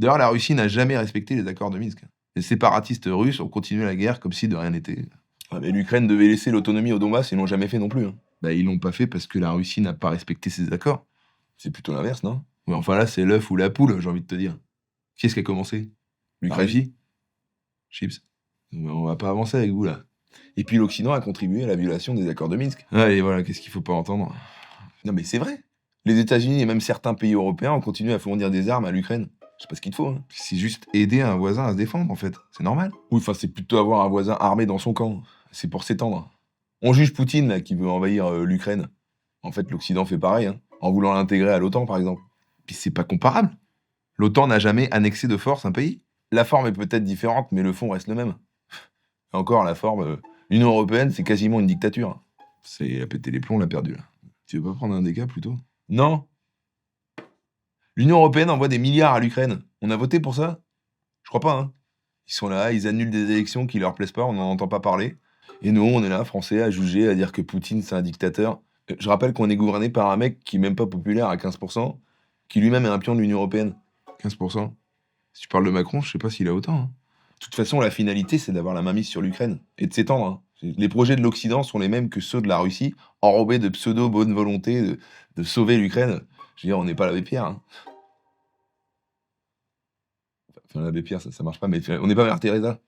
D'ailleurs, la Russie n'a jamais respecté les accords de Minsk. Les séparatistes russes ont continué la guerre comme si de rien n'était. Ah, mais l'Ukraine devait laisser l'autonomie au Donbass, ils l'ont jamais fait non plus, hein. Bah, ils l'ont pas fait parce que la Russie n'a pas respecté ses accords. C'est plutôt l'inverse, non? Ouais, enfin là, c'est l'œuf ou la poule, j'ai envie de te dire. Qui est-ce qui a commencé? La L'Ukraine. Russie? Chips. On va pas avancer avec vous, là. Et puis l'Occident a contribué à la violation des accords de Minsk. Allez, voilà, qu'est-ce qu'il faut pas entendre? Non mais c'est vrai. Les États-Unis et même certains pays européens ont continué à fournir des armes à l'Ukraine. C'est pas ce qu'il te faut, hein. C'est juste aider un voisin à se défendre, en fait. C'est normal. Oui, enfin, c'est plutôt avoir un voisin armé dans son camp. C'est pour s'étendre. On juge Poutine, là, qui veut envahir l'Ukraine. En fait, l'Occident fait pareil, hein, en voulant l'intégrer à l'OTAN, par exemple. Puis c'est pas comparable. L'OTAN n'a jamais annexé de force un pays. La forme est peut-être différente, mais le fond reste le même. Et encore, la forme, l'Union Européenne, c'est quasiment une dictature. C'est à péter les plombs, l'a perdu, là. Tu veux pas prendre un des cas, plutôt? Non. L'Union Européenne envoie des milliards à l'Ukraine. On a voté pour ça? Je crois pas, hein. Ils sont là, ils annulent des élections qui leur plaisent pas, on n'en entend pas parler. Et nous, on est là, Français, à juger, à dire que Poutine, c'est un dictateur. Je rappelle qu'on est gouverné par un mec qui est même pas populaire à 15%, qui lui-même est un pion de l'Union Européenne. 15%. Si tu parles de Macron, je sais pas s'il a autant, hein. De toute façon, la finalité, c'est d'avoir la mainmise sur l'Ukraine et de s'étendre, hein. Les projets de l'Occident sont les mêmes que ceux de la Russie, enrobés de pseudo-bonne volonté de sauver l'Ukraine. Je veux dire, on n'est pas l'abbé Pierre, hein. Enfin, l'abbé Pierre, ça marche pas, mais on n'est pas Mère Teresa.